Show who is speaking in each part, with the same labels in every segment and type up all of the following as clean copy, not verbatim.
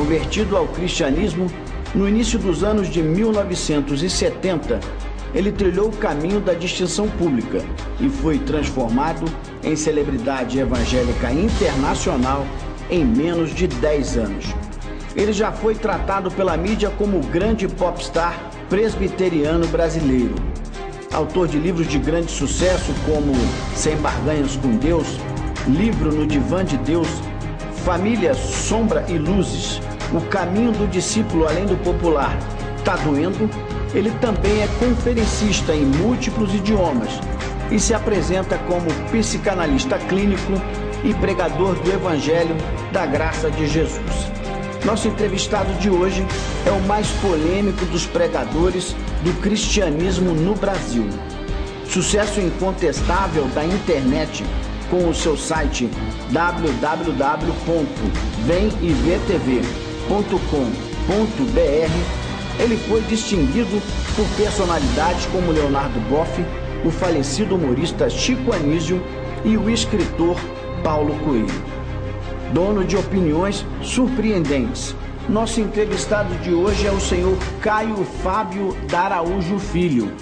Speaker 1: Convertido ao cristianismo, no início dos anos de 1970, ele trilhou o caminho da distinção pública e foi transformado em celebridade evangélica internacional em menos de 10 anos. Ele já foi tratado pela mídia como o grande popstar presbiteriano brasileiro. Autor de livros de grande sucesso como Sem Barganhas com Deus, Livro no Divã de Deus, Família, Sombra e Luzes, O Caminho do Discípulo Além do Popular, Tá Doendo, ele também é conferencista em múltiplos idiomas e se apresenta como psicanalista clínico e pregador do Evangelho da Graça de Jesus. Nosso entrevistado de hoje é o mais polêmico dos pregadores do cristianismo no Brasil. Sucesso incontestável da internet com o seu site www.vemivtv.com.br, ele foi distinguido por personalidades como Leonardo Boff, o falecido humorista Chico Anísio e o escritor Paulo Coelho. Dono de opiniões surpreendentes, nosso entrevistado de hoje é o senhor Caio Fábio D'Araújo Filho,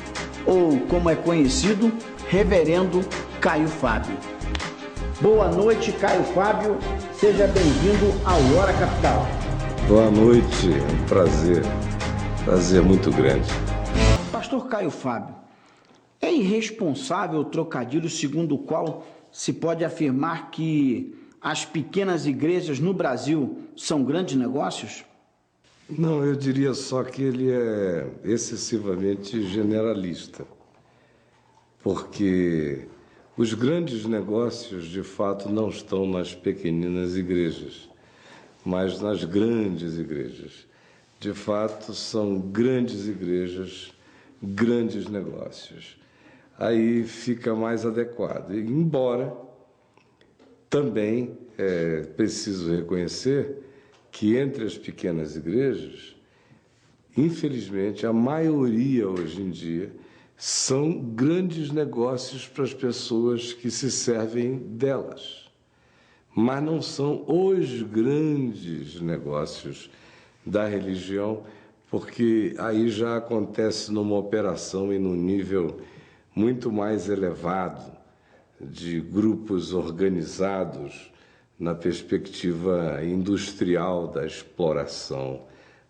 Speaker 1: ou como é conhecido, Reverendo Caio Fábio. Boa noite, Caio Fábio, seja bem-vindo ao Hora Capital.
Speaker 2: Boa noite, é um prazer muito grande.
Speaker 1: Pastor Caio Fábio, é irresponsável o trocadilho segundo o qual se pode afirmar que as pequenas igrejas no Brasil são grandes negócios?
Speaker 2: Não, eu diria só que ele é excessivamente generalista, porque os grandes negócios, de fato, não estão nas pequeninas igrejas, mas nas grandes igrejas. De fato, são grandes igrejas, grandes negócios. Aí fica mais adequado. Embora também é preciso reconhecer que entre as pequenas igrejas, infelizmente, a maioria hoje em dia são grandes negócios para as pessoas que se servem delas. Mas não são os grandes negócios da religião, porque aí já acontece numa operação e num nível muito mais elevado, de grupos organizados na perspectiva industrial da exploração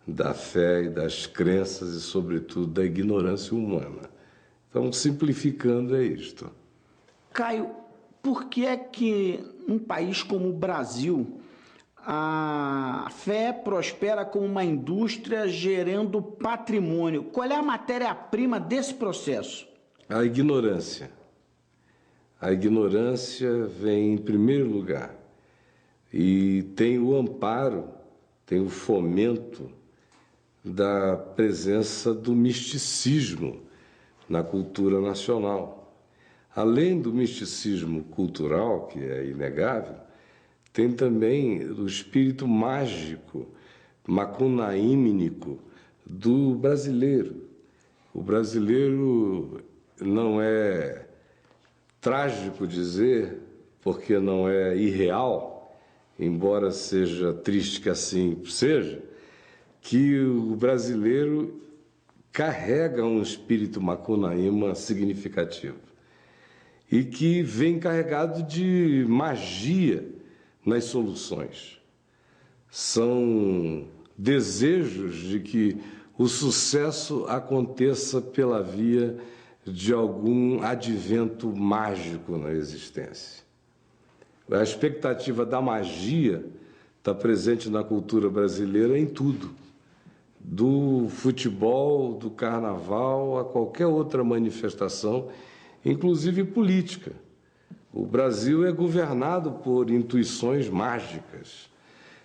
Speaker 2: da fé e das crenças e, sobretudo, da ignorância humana. Então, simplificando, é isto.
Speaker 1: Caio, por que é que um país como o Brasil a fé prospera como uma indústria gerando patrimônio? Qual é a matéria-prima desse processo?
Speaker 2: A ignorância. A ignorância vem em primeiro lugar e tem o amparo, tem o fomento da presença do misticismo na cultura nacional. Além do misticismo cultural, que é inegável, tem também o espírito mágico, macunaímnico do brasileiro. O brasileiro não é trágico dizer, porque não é irreal, embora seja triste que assim seja, que o brasileiro carrega um espírito macunaíma significativo e que vem carregado de magia nas soluções. São desejos de que o sucesso aconteça pela via de algum advento mágico na existência. A expectativa da magia está presente na cultura brasileira em tudo, do futebol, do carnaval, a qualquer outra manifestação, inclusive política. O Brasil é governado por intuições mágicas,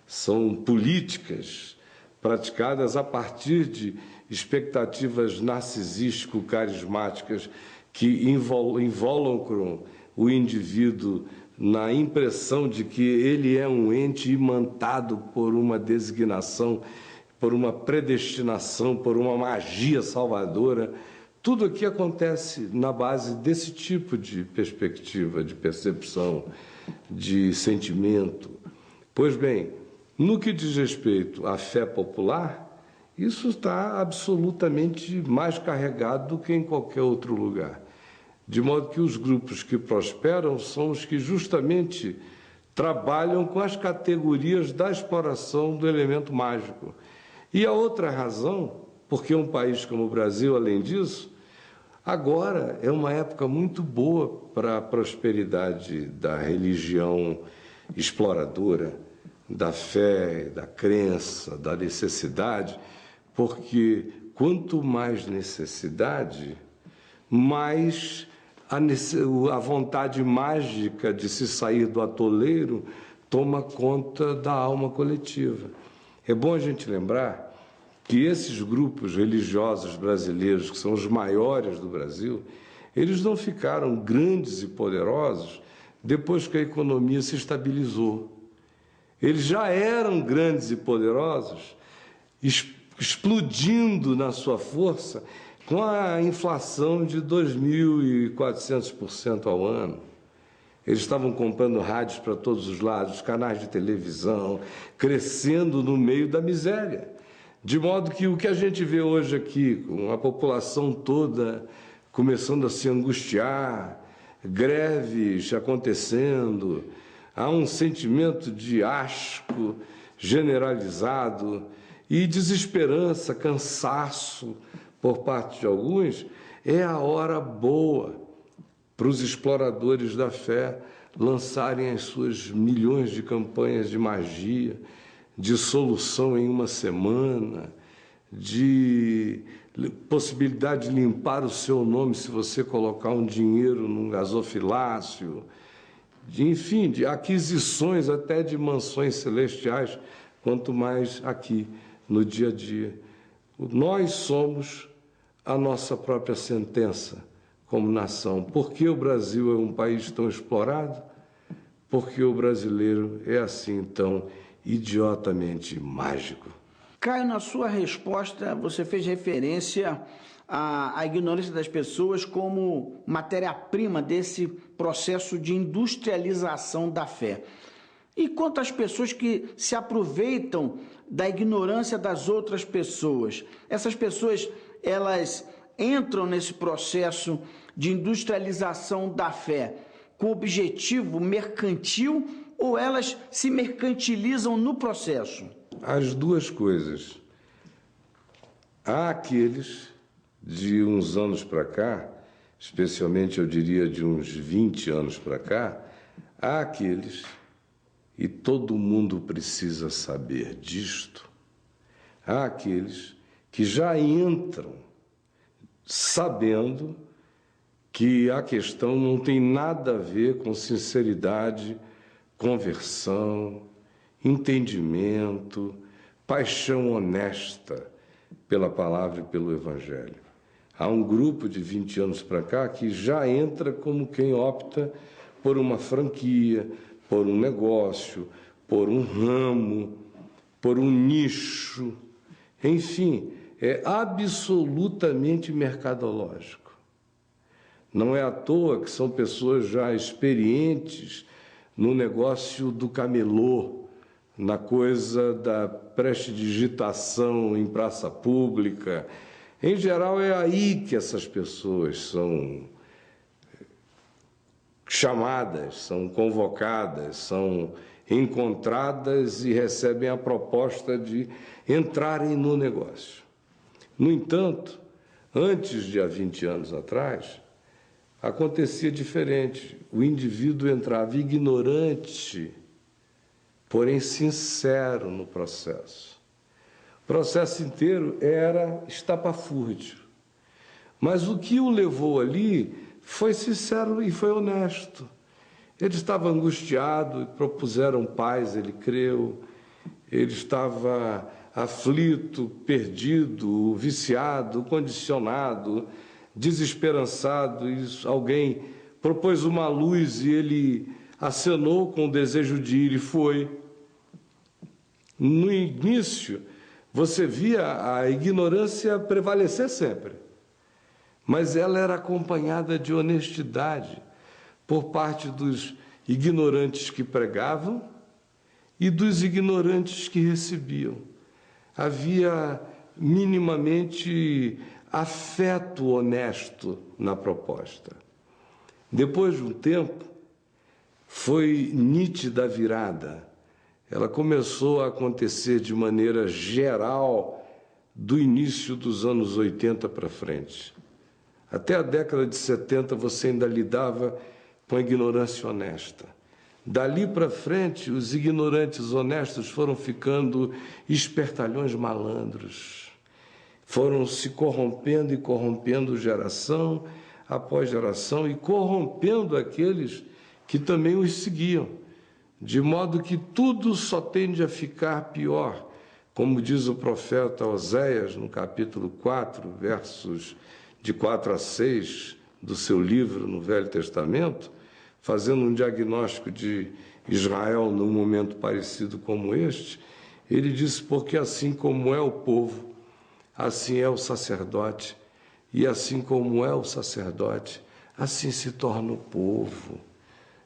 Speaker 2: são políticas praticadas a partir de expectativas narcisístico-carismáticas que involucram o indivíduo na impressão de que ele é um ente imantado por uma designação, por uma predestinação, por uma magia salvadora. Tudo aqui acontece na base desse tipo de perspectiva, de percepção, de sentimento. Pois bem, No que diz respeito à fé popular, isso está absolutamente mais carregado do que em qualquer outro lugar. De modo que os grupos que prosperam são os que justamente trabalham com as categorias da exploração do elemento mágico. E a outra razão, porque um país como o Brasil, além disso, agora é uma época muito boa para a prosperidade da religião exploradora, da fé, da crença, da necessidade, porque quanto mais necessidade, mais a vontade mágica de se sair do atoleiro toma conta da alma coletiva. É bom a gente lembrar que esses grupos religiosos brasileiros, que são os maiores do Brasil, eles não ficaram grandes e poderosos depois que a economia se estabilizou. Eles já eram grandes e poderosos, explodindo na sua força com a inflação de 2.400% ao ano. Eles estavam comprando rádios para todos os lados, canais de televisão, crescendo no meio da miséria. De modo que o que a gente vê hoje aqui, com a população toda começando a se angustiar, greves acontecendo, há um sentimento de asco generalizado e desesperança, cansaço por parte de alguns, é a hora boa para os exploradores da fé lançarem as suas milhões de campanhas de magia, de solução em uma semana, de possibilidade de limpar o seu nome se você colocar um dinheiro num gasofilácio, enfim, de aquisições até de mansões celestiais, quanto mais aqui no dia a dia. Nós somos a nossa própria sentença como nação. Por que o Brasil é um país tão explorado? Porque o brasileiro é assim tão idiotamente mágico.
Speaker 1: Caio, na sua resposta, você fez referência à ignorância das pessoas como matéria-prima desse processo de industrialização da fé. E quanto às pessoas que se aproveitam da ignorância das outras pessoas? Essas pessoas, elas entram nesse processo de industrialização da fé com objetivo mercantil ou elas se mercantilizam no processo?
Speaker 2: As duas coisas. Há aqueles de uns anos para cá, especialmente eu diria de uns 20 anos para cá, há aqueles, e todo mundo precisa saber disto, há aqueles que já entram sabendo que a questão não tem nada a ver com sinceridade, conversão, entendimento, paixão honesta pela palavra e pelo Evangelho. Há um grupo de 20 anos para cá que já entra como quem opta por uma franquia, por um negócio, por um ramo, por um nicho, enfim, é absolutamente mercadológico. Não é à toa que são pessoas já experientes no negócio do camelô, na coisa da prestidigitação em praça pública. Em geral, é aí que essas pessoas são chamadas, são convocadas, são encontradas e recebem a proposta de entrarem no negócio. No entanto, antes de há 20 anos atrás, acontecia diferente. O indivíduo entrava ignorante, porém sincero no processo. O processo inteiro era estapafúrdio. Mas o que o levou ali foi sincero e foi honesto. Ele estava angustiado, propuseram paz, ele creu. Ele estava aflito, perdido, viciado, condicionado, desesperançado. Alguém propôs uma luz e ele acenou com o desejo de ir e foi. No início, você via a ignorância prevalecer sempre, mas ela era acompanhada de honestidade por parte dos ignorantes que pregavam e dos ignorantes que recebiam. Havia minimamente afeto honesto na proposta. Depois de um tempo, foi nítida a virada. Ela começou a acontecer de maneira geral do início dos anos 80 para frente. Até a década de 70 você ainda lidava com a ignorância honesta. Dali para frente, os ignorantes honestos foram ficando espertalhões malandros. Foram se corrompendo e corrompendo geração após geração e corrompendo aqueles que também os seguiam, de modo que tudo só tende a ficar pior. Como diz o profeta Oséias, no capítulo 4, versos de 4 a 6 do seu livro no Velho Testamento, fazendo um diagnóstico de Israel num momento parecido como este, ele diz: porque assim como é o povo, assim é o sacerdote, e assim como é o sacerdote, assim se torna o povo.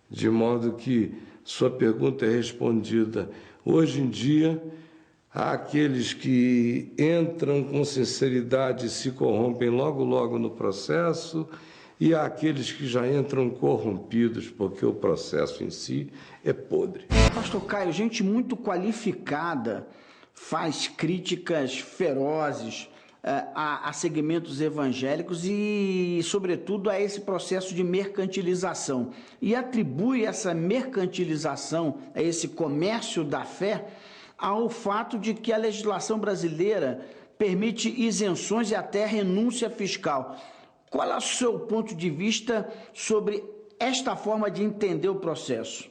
Speaker 2: De modo que sua pergunta é respondida. Hoje em dia, há aqueles que entram com sinceridade e se corrompem logo no processo, e há aqueles que já entram corrompidos, porque o processo em si é podre.
Speaker 1: Pastor Caio, gente muito qualificada faz críticas ferozes a segmentos evangélicos e, sobretudo, a esse processo de mercantilização. E atribui essa mercantilização, a esse comércio da fé, ao fato de que a legislação brasileira permite isenções e até renúncia fiscal. Qual é o seu ponto de vista sobre esta forma de entender o processo?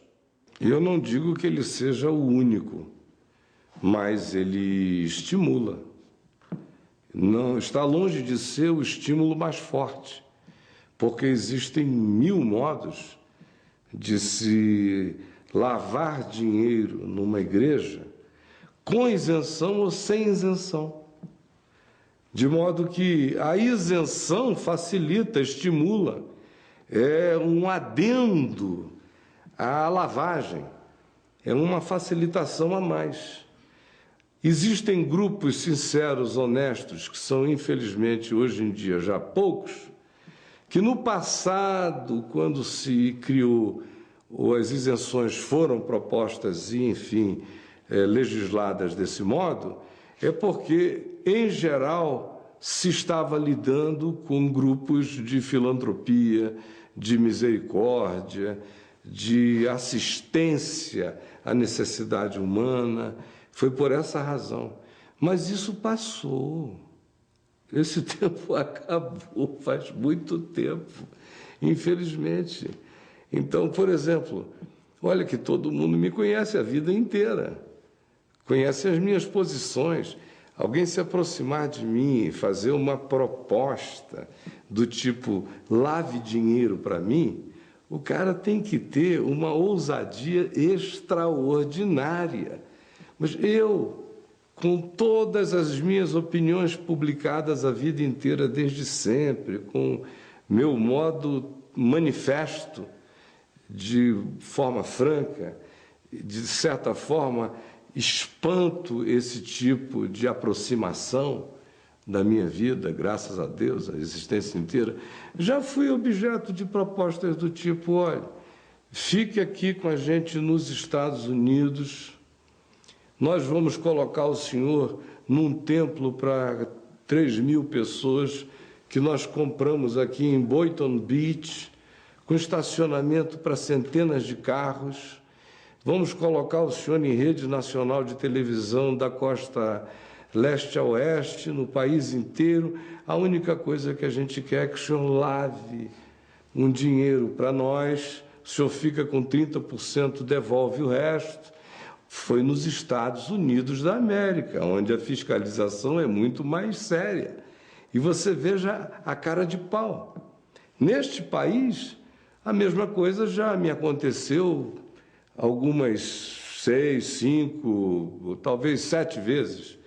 Speaker 2: Eu não digo que ele seja o único, mas ele estimula. Não está longe de ser o estímulo mais forte, porque existem 1000 modos de se lavar dinheiro numa igreja com isenção ou sem isenção. De modo que a isenção facilita, estimula, é um adendo à lavagem, é uma facilitação a mais. Existem grupos sinceros, honestos, que são, infelizmente, hoje em dia já poucos, que no passado, quando se criou, ou as isenções foram propostas e, enfim, legisladas desse modo, é porque, em geral, se estava lidando com grupos de filantropia, de misericórdia, de assistência à necessidade humana. Foi por essa razão. Mas isso passou. Esse tempo acabou faz muito tempo, infelizmente. Então, por exemplo, olha que todo mundo me conhece a vida inteira, conhece as minhas posições. Alguém se aproximar de mim e fazer uma proposta do tipo lave dinheiro para mim, o cara tem que ter uma ousadia extraordinária. Mas eu, com todas as minhas opiniões publicadas a vida inteira, desde sempre, com meu modo manifesto, de forma franca, de certa forma, espanto esse tipo de aproximação da minha vida, graças a Deus, a existência inteira. Já fui objeto de propostas do tipo: olha, fique aqui com a gente nos Estados Unidos, nós vamos colocar o senhor num templo para 3.000 pessoas que nós compramos aqui em Boynton Beach, com estacionamento para centenas de carros. Vamos colocar o senhor em rede nacional de televisão da costa leste a oeste, no país inteiro. A única coisa que a gente quer é que o senhor lave um dinheiro para nós, o senhor fica com 30%, devolve o resto. Foi nos Estados Unidos da América, onde a fiscalização é muito mais séria. E você veja a cara de pau. Neste país, a mesma coisa já me aconteceu algumas 6, 5, talvez 7 vezes.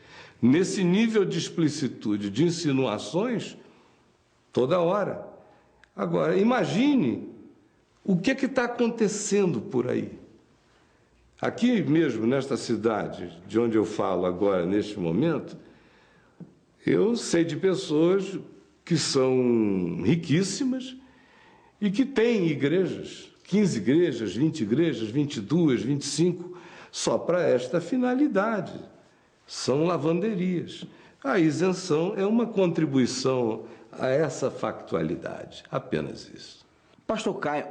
Speaker 2: Nesse nível de explicitude, de insinuações, toda hora. Agora, imagine o que está acontecendo por aí. Aqui mesmo, nesta cidade, de onde eu falo agora, neste momento, eu sei de pessoas que são riquíssimas e que têm igrejas, 15 igrejas, 20 igrejas, 22, 25, só para esta finalidade. São lavanderias. A isenção é uma contribuição a essa factualidade, apenas isso.
Speaker 1: Pastor Caio,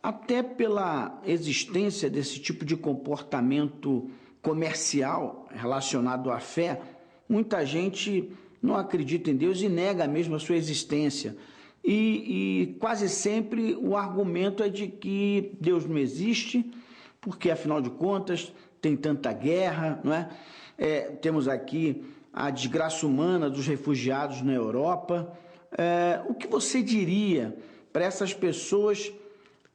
Speaker 1: até pela existência desse tipo de comportamento comercial relacionado à fé, muita gente não acredita em Deus e nega mesmo a sua existência. E quase sempre o argumento é de que Deus não existe, porque, afinal de contas, tem tanta guerra, não é? Temos aqui a desgraça humana dos refugiados na Europa. O que você diria para essas pessoas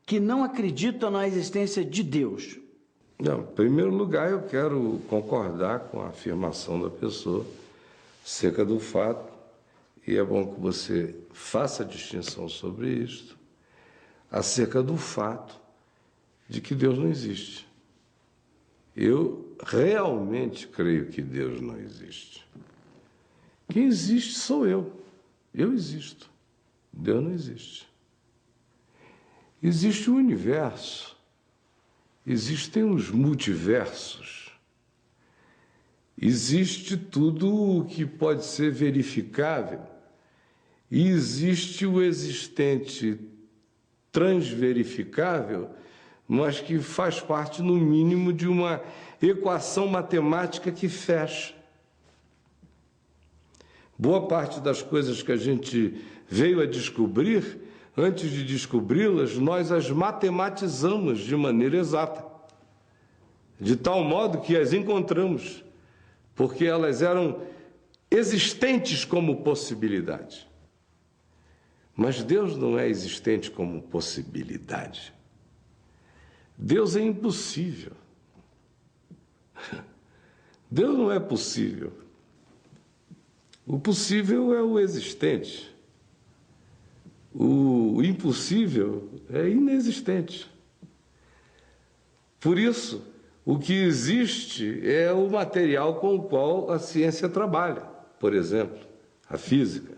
Speaker 1: que não acreditam na existência de Deus?
Speaker 2: Não, em primeiro lugar, eu quero concordar com a afirmação da pessoa acerca do fato, e é bom que você faça a distinção sobre isto, acerca do fato de que Deus não existe. Eu realmente creio que Deus não existe. Quem existe sou eu. Eu existo. Deus não existe. Existe o universo. Existem os multiversos. Existe tudo o que pode ser verificável. E existe o existente transverificável, mas que faz parte, no mínimo, de uma equação matemática que fecha. Boa parte das coisas que a gente veio a descobrir, antes de descobri-las, nós as matematizamos de maneira exata, de tal modo que as encontramos, porque elas eram existentes como possibilidade. Mas Deus não é existente como possibilidade. Deus é impossível. Deus não é possível. O possível é o existente. O impossível é inexistente. Por isso, o que existe é o material com o qual a ciência trabalha. Por exemplo, a física.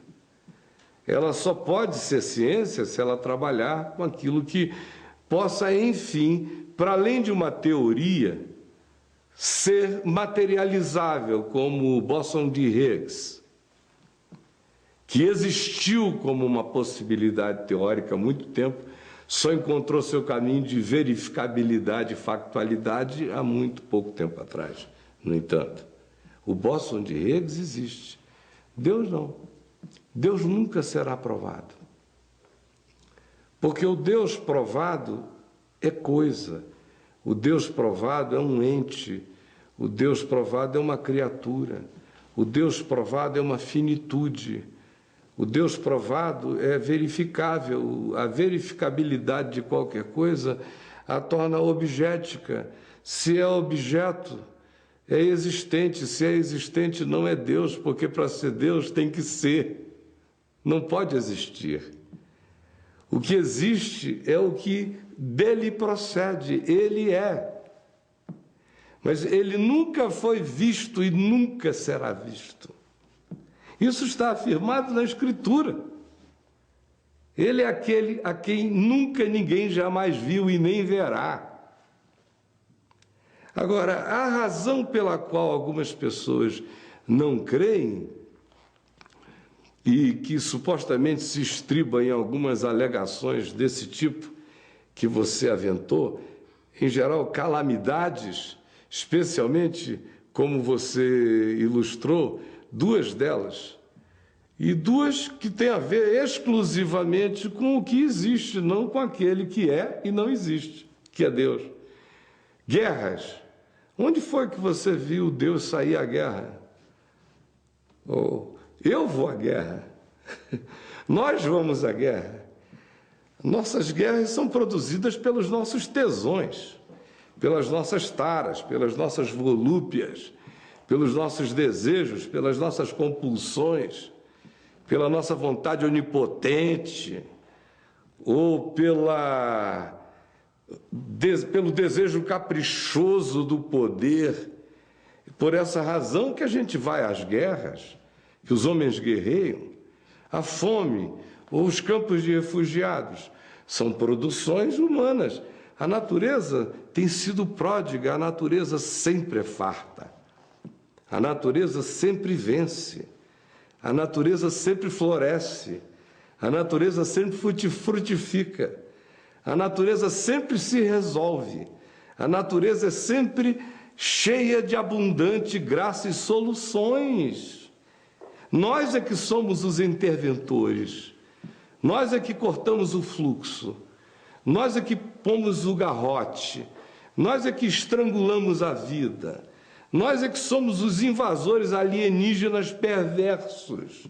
Speaker 2: Ela só pode ser ciência se ela trabalhar com aquilo que possa, enfim, para além de uma teoria, ser materializável, como o bóson de Higgs, que existiu como uma possibilidade teórica há muito tempo, só encontrou seu caminho de verificabilidade e factualidade há muito pouco tempo atrás. No entanto, o bóson de Higgs existe. Deus não. Deus nunca será provado. Porque o Deus provado é coisa. O Deus provado é um ente. O Deus provado é uma criatura. O Deus provado é uma finitude. O Deus provado é verificável. A verificabilidade de qualquer coisa a torna objetica. Se é objeto, é existente. Se é existente, não é Deus, porque para ser Deus tem que ser. Não pode existir. O que existe é o que dele procede. Ele é. Mas ele nunca foi visto e nunca será visto. Isso está afirmado na Escritura. Ele é aquele a quem nunca ninguém jamais viu e nem verá. Agora, a razão pela qual algumas pessoas não creem e que supostamente se estriba em algumas alegações desse tipo que você aventou, em geral calamidades, especialmente como você ilustrou, duas delas, e duas que têm a ver exclusivamente com o que existe, não com aquele que é e não existe, que é Deus. Guerras. Onde foi que você viu Deus sair à guerra? Eu vou à guerra. Nós vamos à guerra. Nossas guerras são produzidas pelos nossos tesões, pelas nossas taras, pelas nossas volúpias, pelos nossos desejos, pelas nossas compulsões, pela nossa vontade onipotente, ou pelo desejo caprichoso do poder. Por essa razão que a gente vai às guerras, que os homens guerreiam. A fome ou os campos de refugiados são produções humanas. A natureza tem sido pródiga, a natureza sempre é farta. A natureza sempre vence. A natureza sempre floresce. A natureza sempre frutifica. A natureza sempre se resolve. A natureza é sempre cheia de abundante graça e soluções. Nós é que somos os interventores. Nós é que cortamos o fluxo. Nós é que pomos o garrote. Nós é que estrangulamos a vida. Nós é que somos os invasores alienígenas perversos.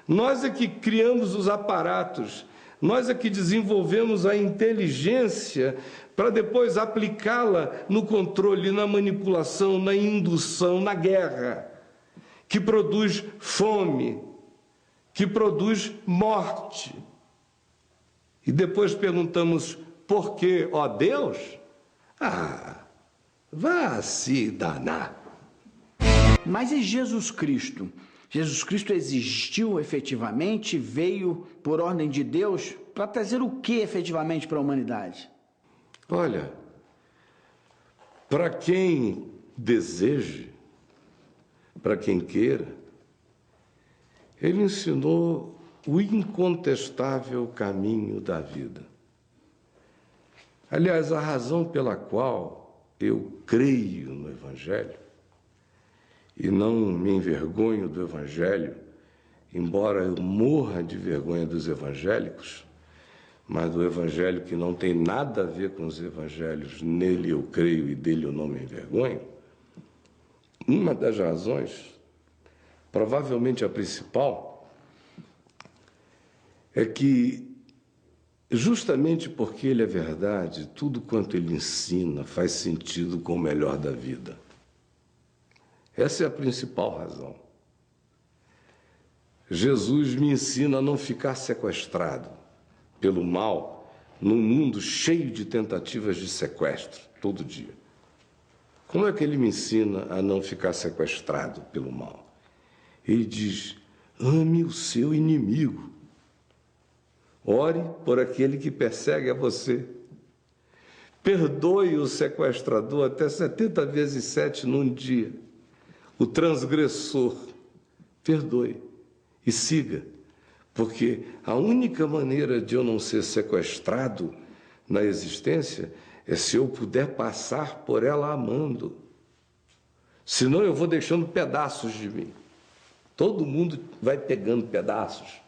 Speaker 2: Nós é que criamos os aparatos. Nós é que desenvolvemos a inteligência para depois aplicá-la no controle, na manipulação, na indução, na guerra, que produz fome, que produz morte. E depois perguntamos, por quê, ó Deus? Vá se danar.
Speaker 1: Mas e Jesus Cristo? Jesus Cristo existiu efetivamente, veio por ordem de Deus para trazer o que efetivamente para a humanidade?
Speaker 2: Olha, para quem deseje, para quem queira, ele ensinou o incontestável caminho da vida. Aliás, a razão pela qual eu creio no Evangelho e não me envergonho do Evangelho, embora eu morra de vergonha dos evangélicos, mas do Evangelho que não tem nada a ver com os evangelhos, nele eu creio e dele eu não me envergonho. Uma das razões, provavelmente a principal, é que justamente porque ele é verdade, tudo quanto ele ensina faz sentido com o melhor da vida. Essa é a principal razão. Jesus me ensina a não ficar sequestrado pelo mal num mundo cheio de tentativas de sequestro, todo dia. Como é que ele me ensina a não ficar sequestrado pelo mal? Ele diz, ame o seu inimigo. Ore por aquele que persegue a você. Perdoe o sequestrador até 70 vezes 7 num dia. O transgressor, perdoe e siga, porque a única maneira de eu não ser sequestrado na existência é se eu puder passar por ela amando. Senão eu vou deixando pedaços de mim. Todo mundo vai pegando pedaços.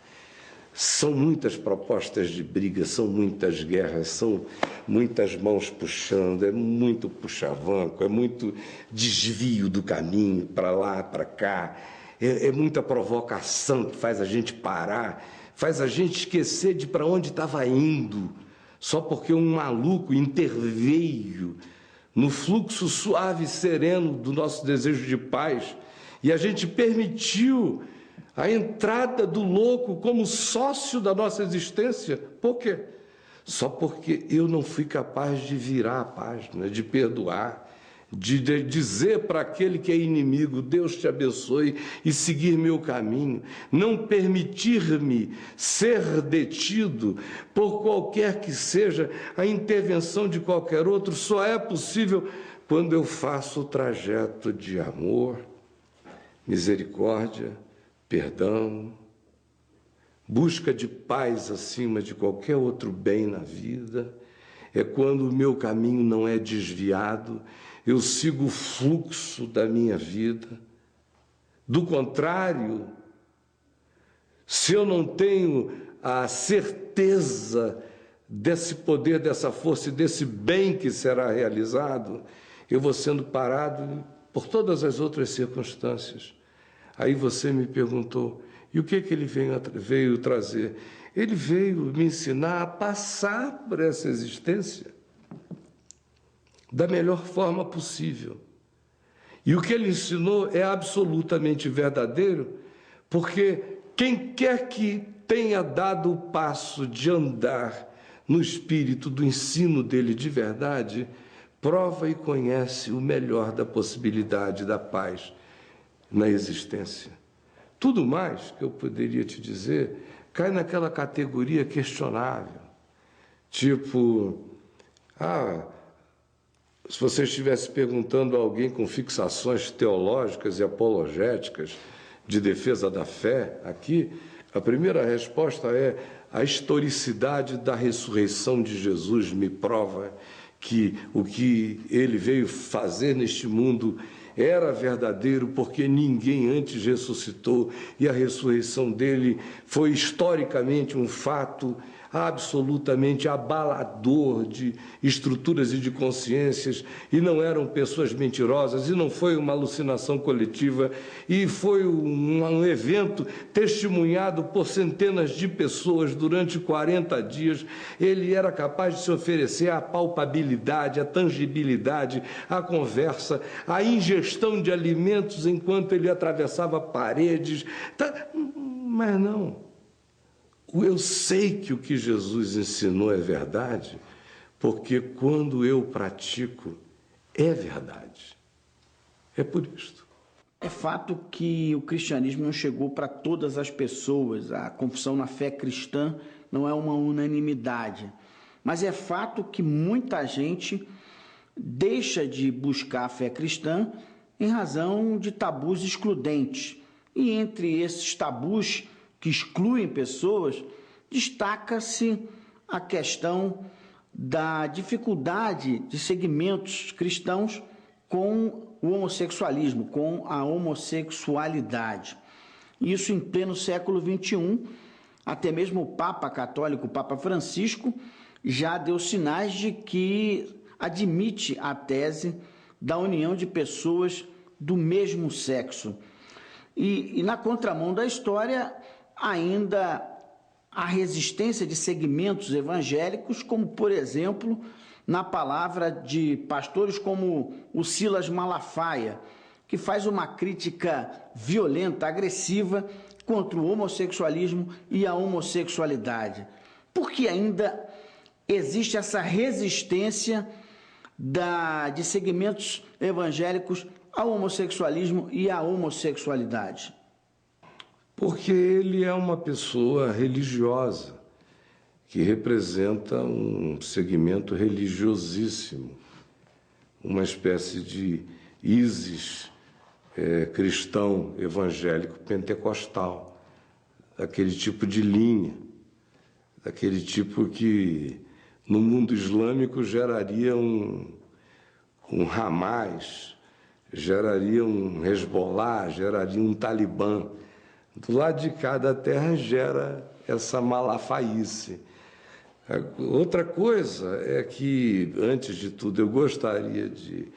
Speaker 2: São muitas propostas de briga, são muitas guerras, são muitas mãos puxando, é muito puxavanco, é muito desvio do caminho para lá, para cá, é muita provocação que faz a gente parar, faz a gente esquecer de para onde estava indo, só porque um maluco interveio no fluxo suave e sereno do nosso desejo de paz e a gente permitiu a entrada do louco como sócio da nossa existência. Por quê? Só porque eu não fui capaz de virar a página, de perdoar, de dizer para aquele que é inimigo, Deus te abençoe, e seguir meu caminho. Não permitir-me ser detido por qualquer que seja a intervenção de qualquer outro, só é possível quando eu faço o trajeto de amor, misericórdia, perdão, busca de paz acima de qualquer outro bem na vida. É quando o meu caminho não é desviado, eu sigo o fluxo da minha vida. Do contrário, se eu não tenho a certeza desse poder, dessa força e desse bem que será realizado, eu vou sendo parado por todas as outras circunstâncias. Aí você me perguntou, e o que ele veio trazer? Ele veio me ensinar a passar por essa existência da melhor forma possível. E o que ele ensinou é absolutamente verdadeiro, porque quem quer que tenha dado o passo de andar no espírito do ensino dele de verdade, prova e conhece o melhor da possibilidade da paz na existência. Tudo mais que eu poderia te dizer cai naquela categoria questionável. Tipo, se você estivesse perguntando a alguém com fixações teológicas e apologéticas de defesa da fé aqui, a primeira resposta é: a historicidade da ressurreição de Jesus me prova que o que ele veio fazer neste mundo era verdadeiro, porque ninguém antes ressuscitou, e a ressurreição dele foi historicamente um fato absolutamente abalador de estruturas e de consciências, e não eram pessoas mentirosas, e não foi uma alucinação coletiva, e foi um evento testemunhado por centenas de pessoas durante 40 dias. Ele era capaz de se oferecer à palpabilidade, à tangibilidade, à conversa, à ingestão de alimentos enquanto ele atravessava paredes. Mas não. Eu sei que o que Jesus ensinou é verdade, porque quando eu pratico, é verdade. É por isto.
Speaker 1: É fato que o cristianismo não chegou para todas as pessoas. A confissão na fé cristã não é uma unanimidade. Mas é fato que muita gente deixa de buscar a fé cristã em razão de tabus excludentes. E entre esses tabus que excluem pessoas, destaca-se a questão da dificuldade de segmentos cristãos com o homossexualismo, com a homossexualidade. Isso em pleno século XXI, até mesmo o Papa Católico, o Papa Francisco, já deu sinais de que admite a tese da união de pessoas do mesmo sexo. E na contramão da história, ainda a resistência de segmentos evangélicos, como, por exemplo, na palavra de pastores como o Silas Malafaia, que faz uma crítica violenta, agressiva contra o homossexualismo e a homossexualidade. Porque ainda existe essa resistência de segmentos evangélicos ao homossexualismo e à homossexualidade?
Speaker 2: Porque ele é uma pessoa religiosa, que representa um segmento religiosíssimo, uma espécie de ISIS cristão, evangélico, pentecostal, daquele tipo de linha, daquele tipo que no mundo islâmico geraria um Hamas, geraria um Hezbollah, geraria um Talibã. Do lado de cada terra gera essa malafaíce. Outra coisa é que, antes de tudo, eu gostaria de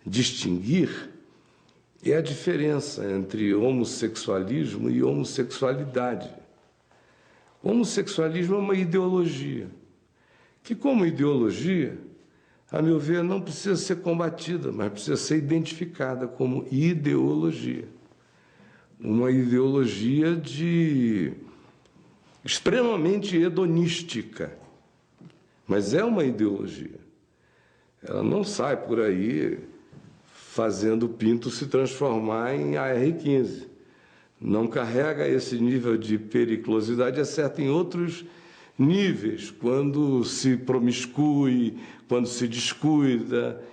Speaker 2: distinguir a diferença entre homossexualismo e homossexualidade. O homossexualismo é uma ideologia, que, como ideologia, a meu ver, não precisa ser combatida, mas precisa ser identificada como ideologia. Uma ideologia extremamente hedonística, mas é uma ideologia. Ela não sai por aí fazendo o pinto se transformar em AR-15. Não carrega esse nível de periculosidade, exceto em outros níveis, quando se promiscui, quando se descuida,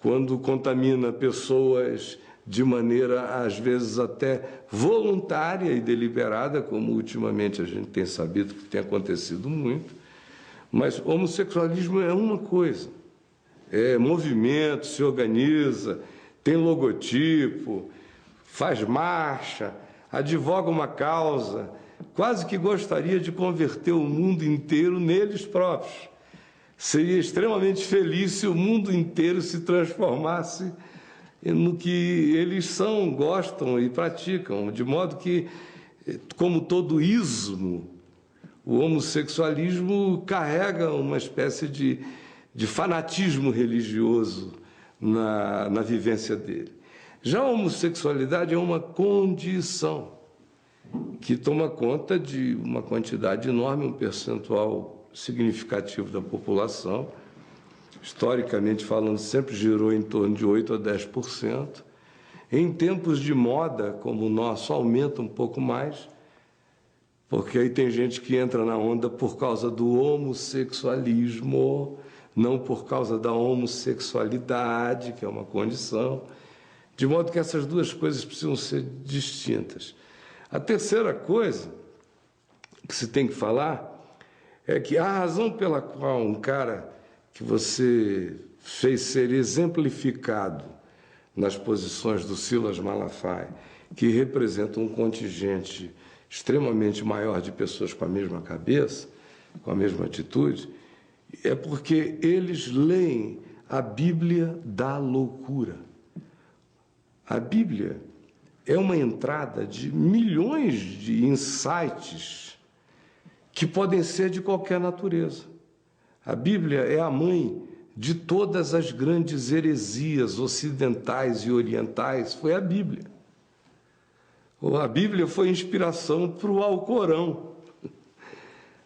Speaker 2: quando contamina pessoas de maneira, às vezes, até voluntária e deliberada, como ultimamente a gente tem sabido que tem acontecido muito. Mas o homossexualismo é uma coisa, é movimento, se organiza, tem logotipo, faz marcha, advoga uma causa, quase que gostaria de converter o mundo inteiro neles próprios. Seria extremamente feliz se o mundo inteiro se transformasse no que eles são, gostam e praticam, de modo que, como todo ismo, o homossexualismo carrega uma espécie de fanatismo religioso na vivência dele. Já a homossexualidade é uma condição que toma conta de uma quantidade enorme, um percentual significativo da população, historicamente falando, sempre girou em torno de 8% a 10%. Em tempos de moda como o nosso, aumenta um pouco mais, porque aí tem gente que entra na onda por causa do homossexualismo, não por causa da homossexualidade, que é uma condição, de modo que essas duas coisas precisam ser distintas. A terceira coisa que se tem que falar é que a razão pela qual um cara que você fez ser exemplificado nas posições do Silas Malafaia, que representa um contingente extremamente maior de pessoas com a mesma cabeça, com a mesma atitude, é porque eles leem a Bíblia da loucura. A Bíblia é uma entrada de milhões de insights que podem ser de qualquer natureza. A Bíblia é a mãe de todas as grandes heresias ocidentais e orientais, foi a Bíblia. A Bíblia foi inspiração para o Alcorão.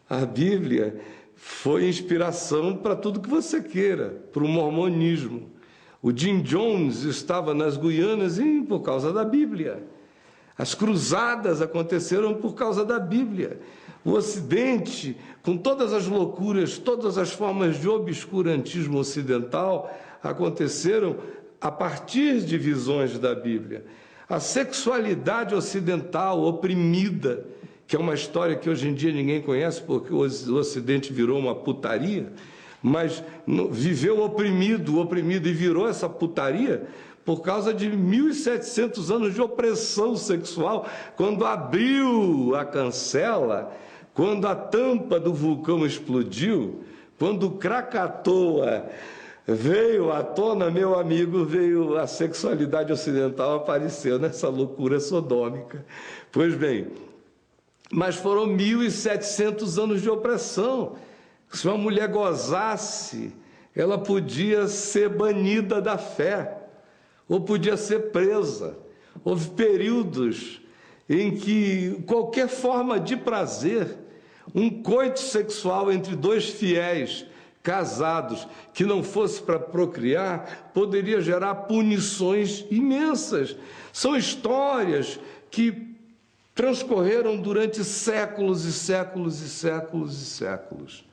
Speaker 2: A Bíblia foi inspiração para tudo que você queira, para o mormonismo. O Jim Jones estava nas Guianas por causa da Bíblia. As cruzadas aconteceram por causa da Bíblia. O Ocidente, com todas as loucuras, todas as formas de obscurantismo ocidental, aconteceram a partir de visões da Bíblia. A sexualidade ocidental oprimida, que é uma história que hoje em dia ninguém conhece porque o Ocidente virou uma putaria, mas viveu oprimido e virou essa putaria por causa de 1.700 anos de opressão sexual, quando abriu a cancela, quando a tampa do vulcão explodiu, quando Krakatoa veio à tona, meu amigo, veio a sexualidade ocidental, apareceu nessa loucura sodômica. Pois bem, mas foram 1.700 anos de opressão. Se uma mulher gozasse, ela podia ser banida da fé, ou podia ser presa. Houve períodos em que qualquer forma de prazer, um coito sexual entre dois fiéis casados, que não fosse para procriar, poderia gerar punições imensas. São histórias que transcorreram durante séculos e séculos e séculos e séculos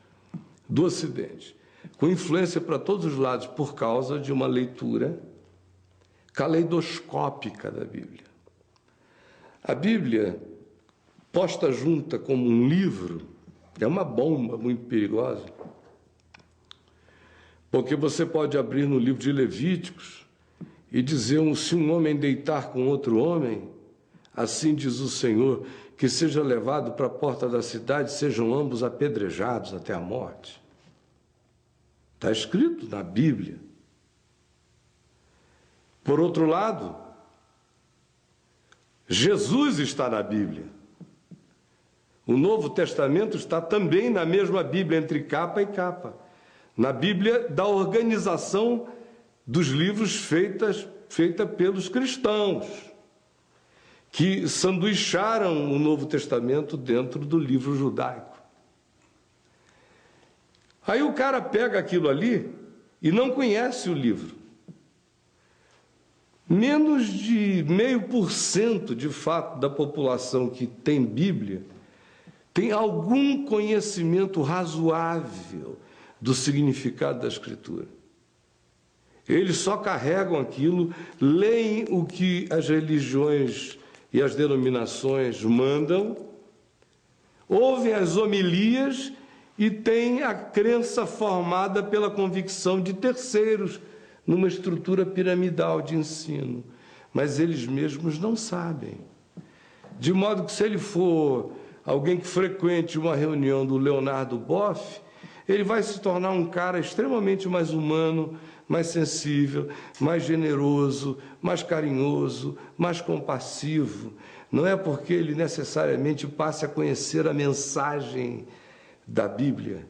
Speaker 2: do Ocidente, com influência para todos os lados, por causa de uma leitura caleidoscópica da Bíblia. A Bíblia, posta junta como um livro, é uma bomba muito perigosa, porque você pode abrir no livro de Levíticos e dizer: se um homem deitar com outro homem, assim diz o Senhor, que seja levado para a porta da cidade, sejam ambos apedrejados até a morte. Está escrito na Bíblia. Por outro lado, Jesus está na Bíblia. O Novo Testamento está também na mesma Bíblia, entre capa e capa. Na Bíblia da organização dos livros feita pelos cristãos, que sanduicharam o Novo Testamento dentro do livro judaico. Aí o cara pega aquilo ali e não conhece o livro. Menos de 0,5% de fato da população que tem Bíblia tem algum conhecimento razoável do significado da Escritura. Eles só carregam aquilo, leem o que as religiões e as denominações mandam, ouvem as homilias e têm a crença formada pela convicção de terceiros, numa estrutura piramidal de ensino. Mas eles mesmos não sabem. De modo que, se ele for alguém que frequente uma reunião do Leonardo Boff, ele vai se tornar um cara extremamente mais humano, mais sensível, mais generoso, mais carinhoso, mais compassivo. Não é porque ele necessariamente passe a conhecer a mensagem da Bíblia,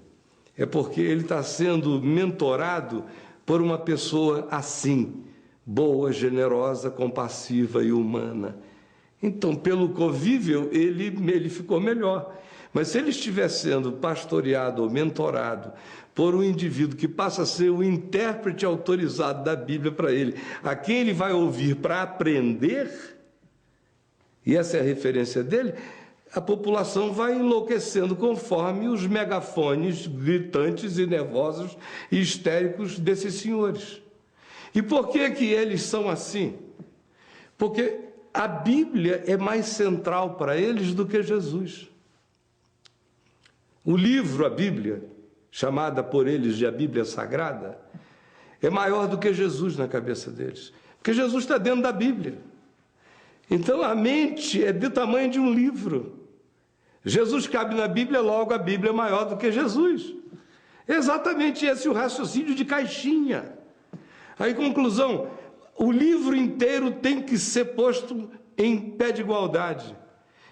Speaker 2: é porque ele está sendo mentorado por uma pessoa assim, boa, generosa, compassiva e humana. Então, pelo convívio, ele ficou melhor. Mas se ele estiver sendo pastoreado ou mentorado por um indivíduo que passa a ser o intérprete autorizado da Bíblia para ele, a quem ele vai ouvir para aprender, e essa é a referência dele, a população vai enlouquecendo conforme os megafones gritantes e nervosos e histéricos desses senhores. E por que que eles são assim? Porque a Bíblia é mais central para eles do que Jesus. O livro, a Bíblia, chamada por eles de a Bíblia Sagrada, é maior do que Jesus na cabeça deles. Porque Jesus está dentro da Bíblia. Então a mente é do tamanho de um livro. Jesus cabe na Bíblia, logo a Bíblia é maior do que Jesus. Exatamente esse é o raciocínio de caixinha. Aí, conclusão, o livro inteiro tem que ser posto em pé de igualdade.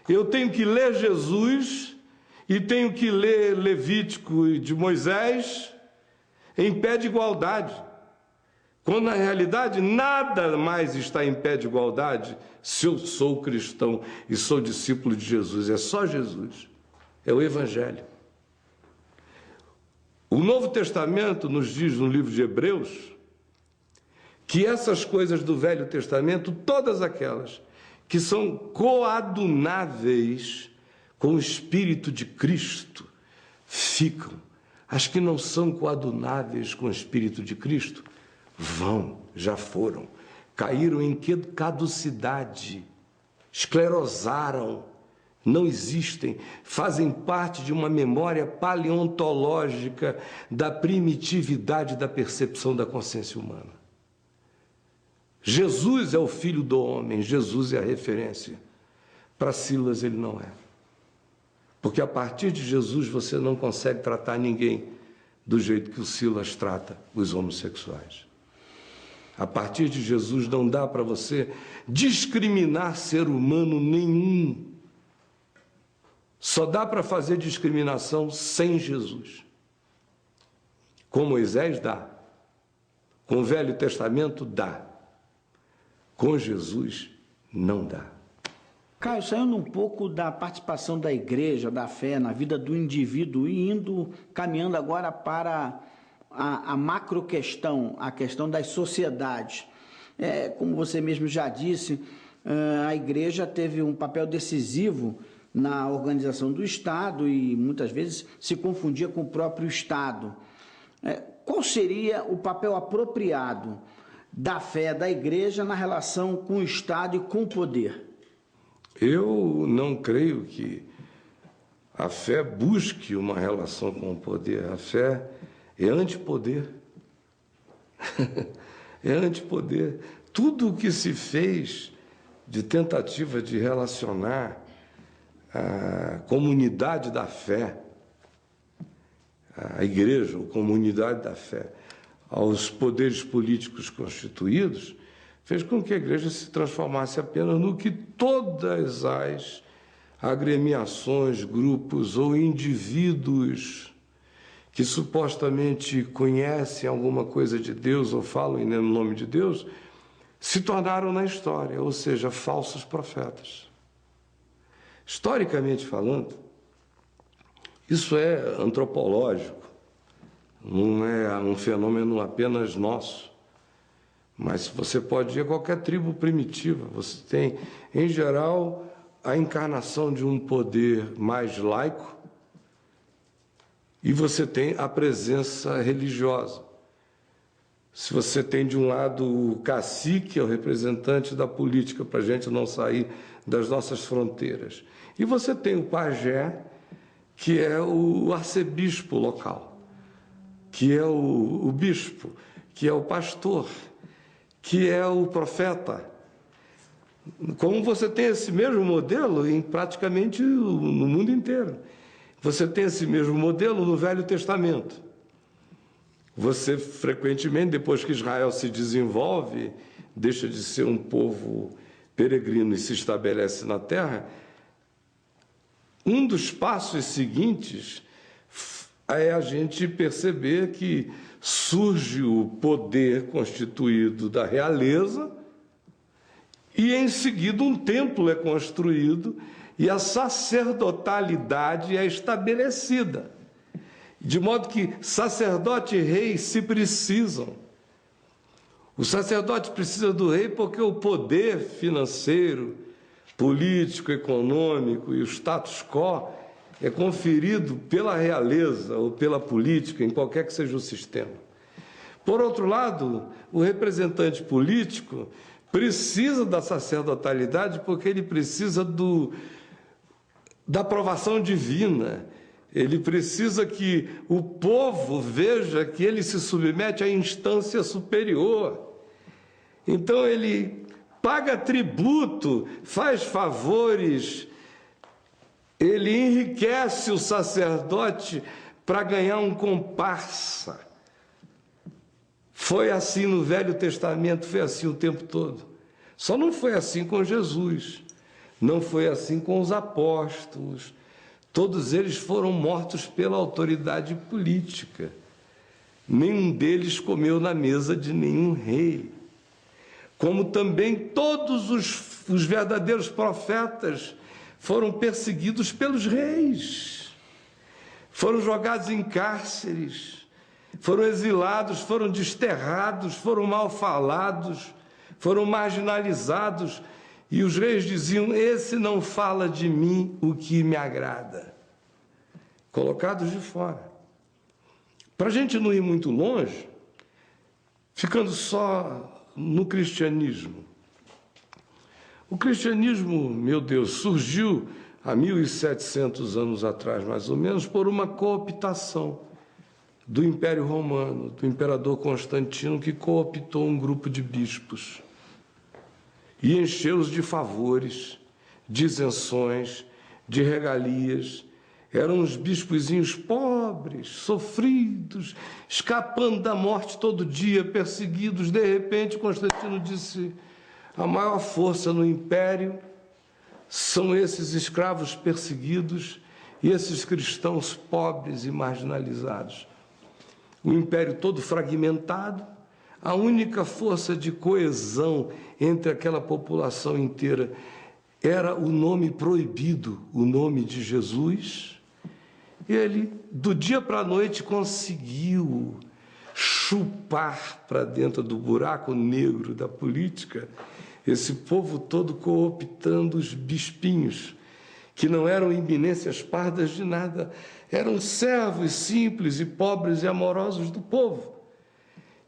Speaker 2: Eu tenho que ler Jesus e tenho que ler Levítico de Moisés em pé de igualdade. Quando, na realidade, nada mais está em pé de igualdade se eu sou cristão e sou discípulo de Jesus. É só Jesus. É o Evangelho. O Novo Testamento nos diz no livro de Hebreus que essas coisas do Velho Testamento, todas aquelas que são coadunáveis com o Espírito de Cristo, ficam. As que não são coadunáveis com o Espírito de Cristo, já foram, caíram em caducidade, esclerosaram, não existem, fazem parte de uma memória paleontológica da primitividade da percepção da consciência humana. Jesus é o Filho do homem, Jesus é a referência. Para Silas ele não é. Porque a partir de Jesus você não consegue tratar ninguém do jeito que o Silas trata os homossexuais. A partir de Jesus não dá para você discriminar ser humano nenhum. Só dá para fazer discriminação sem Jesus. Com Moisés dá. Com o Velho Testamento dá. Com Jesus não dá.
Speaker 1: Caio, saindo um pouco da participação da igreja, da fé na vida do indivíduo e caminhando agora para a macro questão, a questão das sociedades. Como você mesmo já disse, a igreja teve um papel decisivo na organização do Estado e muitas vezes se confundia com o próprio Estado. Qual seria o papel apropriado da fé da igreja na relação com o Estado e com o poder?
Speaker 2: Eu não creio que a fé busque uma relação com o poder. A fé é antipoder. É antipoder. Tudo o que se fez de tentativa de relacionar a comunidade da fé, a igreja, a comunidade da fé, aos poderes políticos constituídos, fez com que a igreja se transformasse apenas no que todas as agremiações, grupos ou indivíduos que supostamente conhecem alguma coisa de Deus ou falam em nome de Deus, se tornaram na história, ou seja, falsos profetas. Historicamente falando, isso é antropológico, não é um fenômeno apenas nosso. Mas você pode ir a qualquer tribo primitiva, você tem, em geral, a encarnação de um poder mais laico e você tem a presença religiosa. Se você tem, de um lado, o cacique, é o representante da política, para a gente não sair das nossas fronteiras. E você tem o pajé, que é o arcebispo local, que é o bispo, que é o pastor, que é o profeta. Como você tem esse mesmo modelo em praticamente no mundo inteiro. Você tem esse mesmo modelo no Velho Testamento. Você, frequentemente, depois que Israel se desenvolve, deixa de ser um povo peregrino e se estabelece na terra, um dos passos seguintes é a gente perceber que surge o poder constituído da realeza e, em seguida, um templo é construído e a sacerdotalidade é estabelecida, de modo que sacerdote e rei se precisam. O sacerdote precisa do rei porque o poder financeiro, político, econômico e o status quo é conferido pela realeza ou pela política, em qualquer que seja o sistema. Por outro lado, o representante político precisa da sacerdotalidade porque ele precisa da aprovação divina. Ele precisa que o povo veja que ele se submete à instância superior. Então ele paga tributo, faz favores, ele enriquece o sacerdote para ganhar um comparsa. Foi assim no Velho Testamento, foi assim o tempo todo. Só não foi assim com Jesus, não foi assim com os apóstolos. Todos eles foram mortos pela autoridade política. Nenhum deles comeu na mesa de nenhum rei. Como também todos os verdadeiros profetas foram perseguidos pelos reis. Foram jogados em cárceres, foram exilados, foram desterrados, foram mal falados, foram marginalizados. E os reis diziam: esse não fala de mim o que me agrada. Colocados de fora. Para a gente não ir muito longe, ficando só no cristianismo. O cristianismo, meu Deus, surgiu há 1.700 anos atrás, mais ou menos, por uma cooptação do Império Romano, do imperador Constantino, que cooptou um grupo de bispos e encheu-os de favores, de isenções, de regalias. Eram uns bispozinhos pobres, sofridos, escapando da morte todo dia, perseguidos. De repente, Constantino disse: a maior força no império são esses escravos perseguidos e esses cristãos pobres e marginalizados. O império todo fragmentado, a única força de coesão entre aquela população inteira era o nome proibido, o nome de Jesus. Ele, do dia para a noite, conseguiu chupar para dentro do buraco negro da política esse povo todo, cooptando os bispinhos, que não eram eminências pardas de nada, eram servos simples e pobres e amorosos do povo,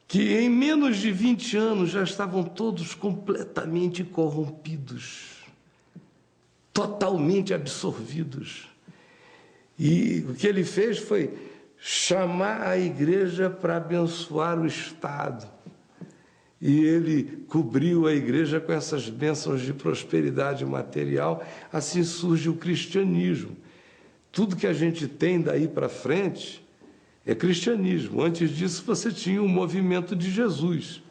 Speaker 2: que em menos de 20 anos já estavam todos completamente corrompidos, totalmente absorvidos. E o que ele fez foi chamar a igreja para abençoar o Estado. E ele cobriu a igreja com essas bênçãos de prosperidade material. Assim surge o cristianismo. Tudo que a gente tem daí para frente é cristianismo. Antes disso, você tinha o movimento de Jesus,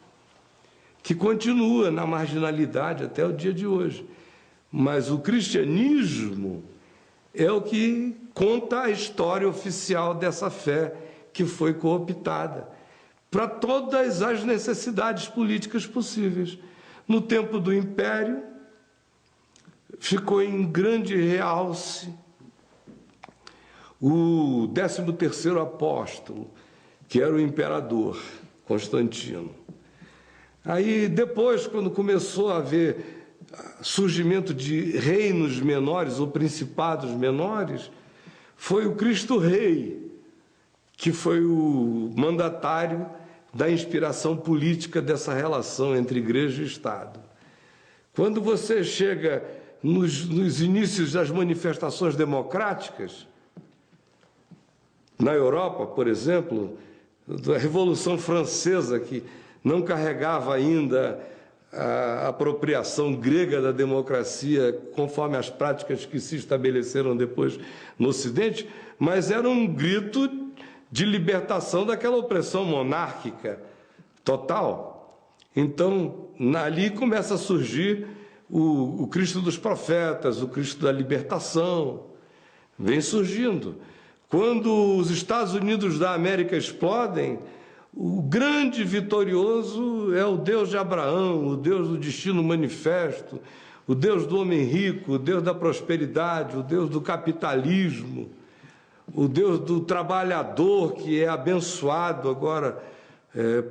Speaker 2: que continua na marginalidade até o dia de hoje. Mas o cristianismo é o que conta a história oficial dessa fé que foi cooptada para todas as necessidades políticas possíveis. No tempo do Império, ficou em grande realce o 13º apóstolo, que era o imperador Constantino. Aí, depois, quando começou a haver surgimento de reinos menores ou principados menores, foi o Cristo Rei que foi o mandatário da inspiração política dessa relação entre igreja e Estado. Quando você chega nos inícios das manifestações democráticas, na Europa, por exemplo, da Revolução Francesa, que não carregava ainda a apropriação grega da democracia conforme as práticas que se estabeleceram depois no Ocidente, mas era um grito de libertação daquela opressão monárquica total. Então, ali começa a surgir o Cristo dos profetas, o Cristo da libertação, vem surgindo. Quando os Estados Unidos da América explodem, o grande vitorioso é o Deus de Abraão, o Deus do destino manifesto, o Deus do homem rico, o Deus da prosperidade, o Deus do capitalismo, o Deus do trabalhador que é abençoado agora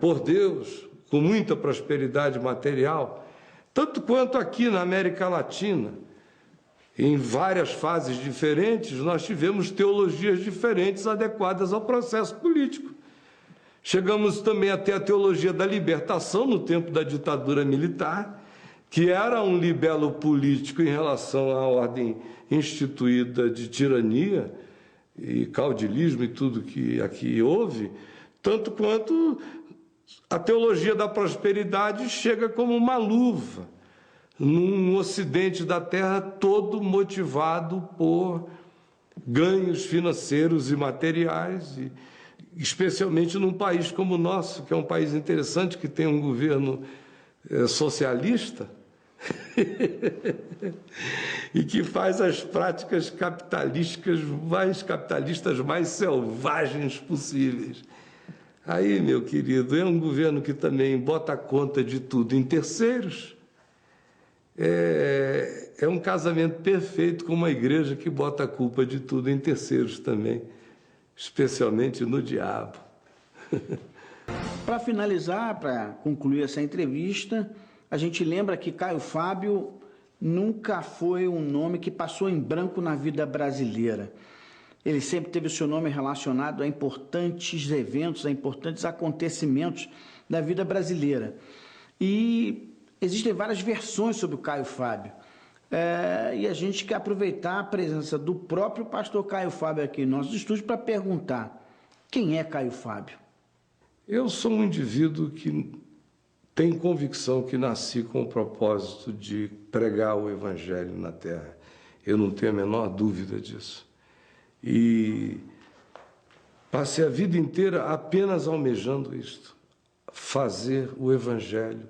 Speaker 2: por Deus, com muita prosperidade material, tanto quanto aqui na América Latina. Em várias fases diferentes, nós tivemos teologias diferentes adequadas ao processo político. Chegamos também até a teologia da libertação no tempo da ditadura militar, que era um libelo político em relação à ordem instituída de tirania e caudilismo e tudo que aqui houve, tanto quanto a teologia da prosperidade chega como uma luva num ocidente da terra todo motivado por ganhos financeiros e materiais, e especialmente num país como o nosso, que é um país interessante, que tem um governo socialista e que faz as práticas capitalistas mais selvagens possíveis. Aí, meu querido, é um governo que também bota a conta de tudo em terceiros. É um casamento perfeito com uma igreja que bota a culpa de tudo em terceiros também, especialmente no diabo.
Speaker 1: Para finalizar, para concluir essa entrevista, a gente lembra que Caio Fábio nunca foi um nome que passou em branco na vida brasileira. Ele sempre teve o seu nome relacionado a importantes eventos, a importantes acontecimentos da vida brasileira. E existem várias versões sobre o Caio Fábio. E a gente quer aproveitar a presença do próprio pastor Caio Fábio aqui em nossos estúdios para perguntar: quem é Caio Fábio?
Speaker 2: Eu sou um indivíduo que tem convicção que nasci com o propósito de pregar o Evangelho na terra. Eu não tenho a menor dúvida disso. E passei a vida inteira apenas almejando isto: fazer o Evangelho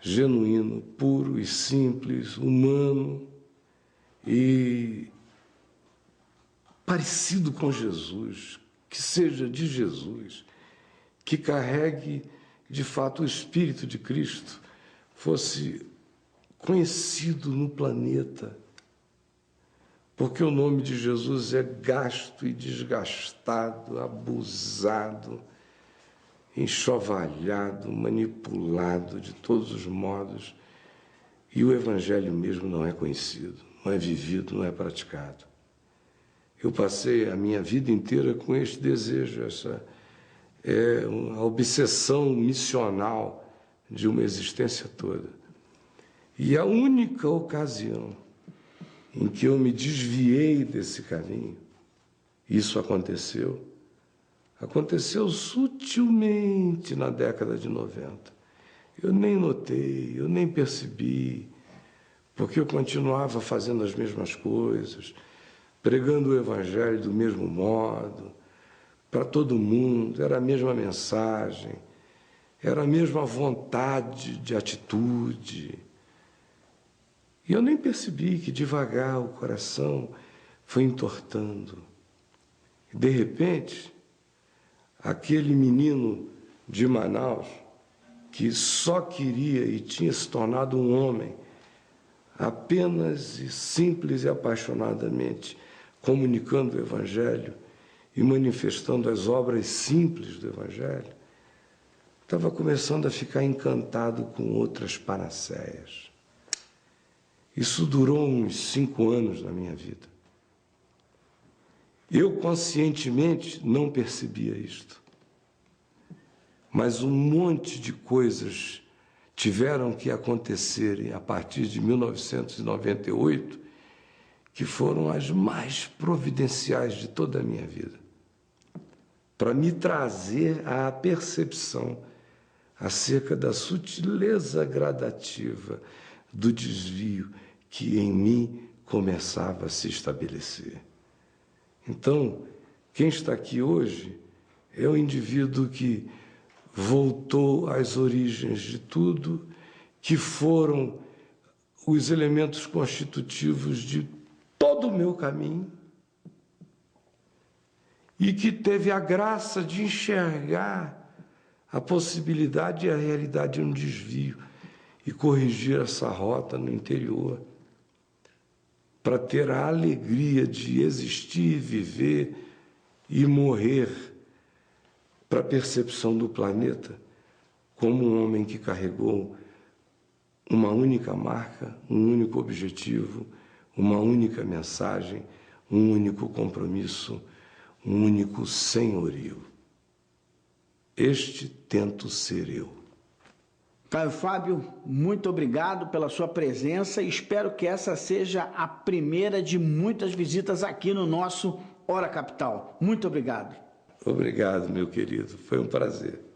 Speaker 2: genuíno, puro e simples, humano e parecido com Jesus, que seja de Jesus, que carregue de fato o Espírito de Cristo, fosse conhecido no planeta, porque o nome de Jesus é gasto e desgastado, abusado, enxovalhado, manipulado de todos os modos, e o Evangelho mesmo não é conhecido, não é vivido, não é praticado. Eu passei a minha vida inteira com este desejo, essa uma obsessão missional de uma existência toda. E a única ocasião em que eu me desviei desse caminho, isso aconteceu sutilmente na década de 90. Eu nem notei, eu nem percebi, porque eu continuava fazendo as mesmas coisas, pregando o Evangelho do mesmo modo, para todo mundo, era a mesma mensagem, era a mesma vontade de atitude. E eu nem percebi que devagar o coração foi entortando. De repente, aquele menino de Manaus, que só queria e tinha se tornado um homem, apenas e simples e apaixonadamente comunicando o Evangelho e manifestando as obras simples do Evangelho, estava começando a ficar encantado com outras panaceias. Isso durou uns 5 anos na minha vida. Eu conscientemente não percebia isto, mas um monte de coisas tiveram que acontecerem a partir de 1998, que foram as mais providenciais de toda a minha vida, para me trazer à percepção acerca da sutileza gradativa do desvio que em mim começava a se estabelecer. Então, quem está aqui hoje é um indivíduo que voltou às origens de tudo, que foram os elementos constitutivos de todo o meu caminho, e que teve a graça de enxergar a possibilidade e a realidade de um desvio, e corrigir essa rota no interior, para ter a alegria de existir, viver e morrer para a percepção do planeta como um homem que carregou uma única marca, um único objetivo, uma única mensagem, um único compromisso, um único senhorio. Este tento ser eu.
Speaker 1: Caio Fábio, muito obrigado pela sua presença e espero que essa seja a primeira de muitas visitas aqui no nosso Hora Capital. Muito obrigado.
Speaker 2: Obrigado, meu querido. Foi um prazer.